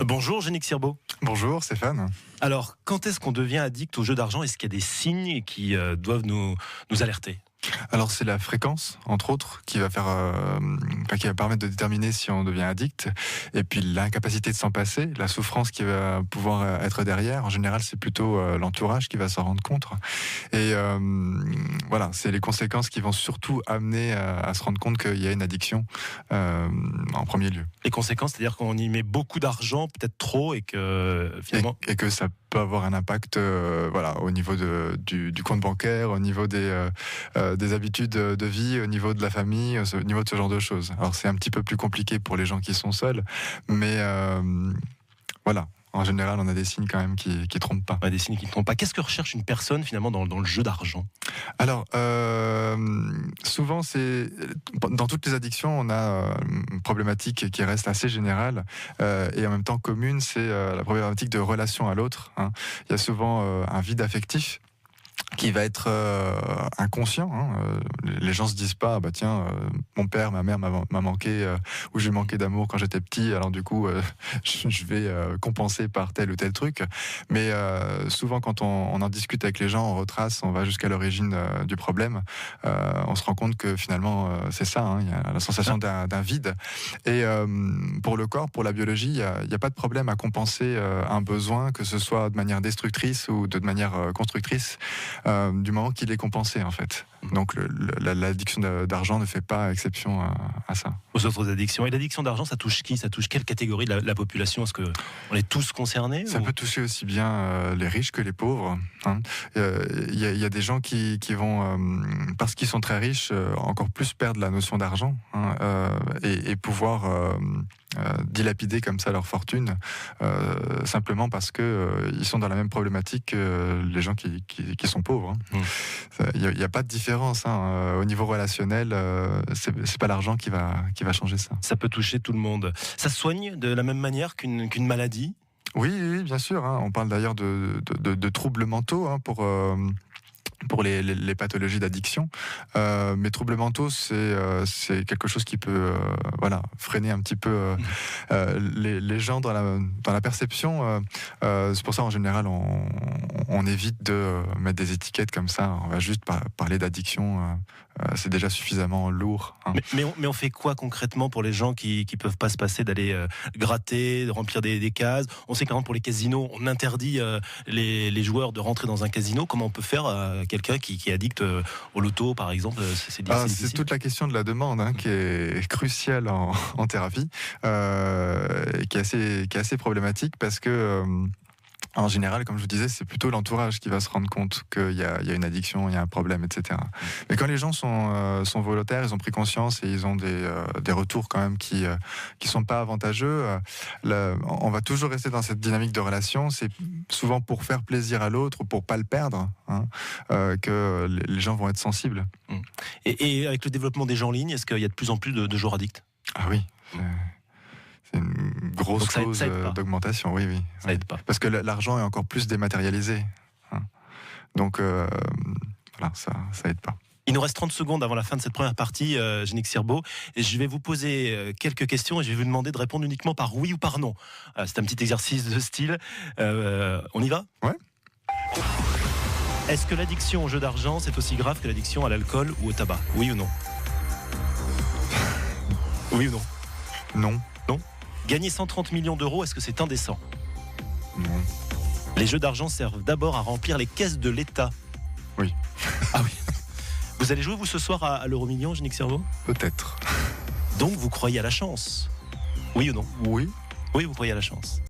Bonjour, Yannick Sirbo. Bonjour Stéphane. Alors, quand est-ce qu'on devient addict au jeu d'argent? Est-ce qu'il y a des signes qui doivent nous alerter? Alors c'est la fréquence, entre autres, qui va qui va permettre de déterminer si on devient addict. Et puis l'incapacité de s'en passer, la souffrance qui va pouvoir être derrière. En général, c'est plutôt l'entourage qui va s'en rendre compte. Et voilà, c'est les conséquences qui vont surtout amener à se rendre compte qu'il y a une addiction en premier lieu. Les conséquences, c'est-à-dire qu'on y met beaucoup d'argent, peut-être trop, et que finalement... Et que ça peut avoir un impact au niveau du compte bancaire, au niveau des habitudes de vie, au niveau de la famille, au niveau de ce genre de choses. Alors c'est un petit peu plus compliqué pour les gens qui sont seuls, mais voilà. En général, on a des signes quand même qui trompent pas. Ouais, des signes qui ne trompent pas. Qu'est-ce que recherche une personne finalement dans le jeu d'argent? Alors, souvent, dans toutes les addictions, on a une problématique qui reste assez générale et en même temps commune, c'est la problématique de relation à l'autre. Il y a souvent un vide affectif qui va être inconscient. Les gens se disent pas, mon père, ma mère m'a manqué ou j'ai manqué d'amour quand j'étais petit, alors du coup je vais compenser par tel ou tel truc. Mais souvent quand on en discute avec les gens, on retrace, on va jusqu'à l'origine du problème, on se rend compte que finalement c'est ça, il y a la sensation d'un vide. Et pour le corps, pour la biologie, il n'y a pas de problème à compenser un besoin, que ce soit de manière destructrice ou de manière constructrice, du moment qu'il est compensé en fait. Donc l'addiction d'argent ne fait pas exception à ça. Aux autres addictions. Et l'addiction d'argent, ça touche qui? Ça touche quelle catégorie de la population? Est-ce qu'on est tous concernés? Ça peut toucher aussi bien les riches que les pauvres. Il y a des gens qui vont, parce qu'ils sont très riches, encore plus perdre la notion d'argent et pouvoir dilapider comme ça leur fortune simplement parce que ils sont dans la même problématique que les gens qui sont pauvres. Il n'y a pas de différence au niveau relationnel. C'est pas l'argent qui va changer ça. Ça peut toucher tout le monde. Ça se soigne de la même manière qu'une maladie? Oui, bien sûr. On parle d'ailleurs de troubles mentaux pour les pathologies d'addiction. Mais troubles mentaux, c'est quelque chose qui peut freiner un petit peu les gens dans la perception. C'est pour ça, en général, on évite de mettre des étiquettes comme ça. On va juste parler d'addiction. C'est déjà suffisamment lourd. Mais on fait quoi concrètement pour les gens qui peuvent pas se passer d'aller gratter, de remplir des cases? On sait qu'en pour les casinos, on interdit les joueurs de rentrer dans un casino. Comment on peut faire quelqu'un qui est addict au loto, par exemple? C'est difficile. C'est toute la question de la demande qui est cruciale en thérapie, et qui est assez problématique parce que en général, comme je vous disais, c'est plutôt l'entourage qui va se rendre compte qu'il y a une addiction, il y a un problème, etc. Mais quand les gens sont volontaires, ils ont pris conscience et ils ont des retours quand même qui sont pas avantageux, on va toujours rester dans cette dynamique de relation. C'est souvent pour faire plaisir à l'autre, pour pas le perdre, que les gens vont être sensibles. Et avec le développement des jeux en ligne, est-ce qu'il y a de plus en plus de joueurs addicts? Ah oui. C'est une grosse cause d'augmentation, oui. Ça aide pas. Parce que l'argent est encore plus dématérialisé. Donc, ça aide pas. Il nous reste 30 secondes avant la fin de cette première partie, Yannick Sirbo, et je vais vous poser quelques questions et je vais vous demander de répondre uniquement par oui ou par non. C'est un petit exercice de style. On y va? Ouais. Est-ce que l'addiction au jeu d'argent, c'est aussi grave que l'addiction à l'alcool ou au tabac? Oui ou non? Oui ou non? Non. Non. Gagner 130 millions d'euros, est-ce que c'est indécent? Non. Les jeux d'argent servent d'abord à remplir les caisses de l'État. Oui. Ah oui. Vous allez jouer, vous, ce soir à l'euro-million, Yannick Sirbo? Peut-être. Donc, vous croyez à la chance? Oui ou non? Oui. Oui, vous croyez à la chance.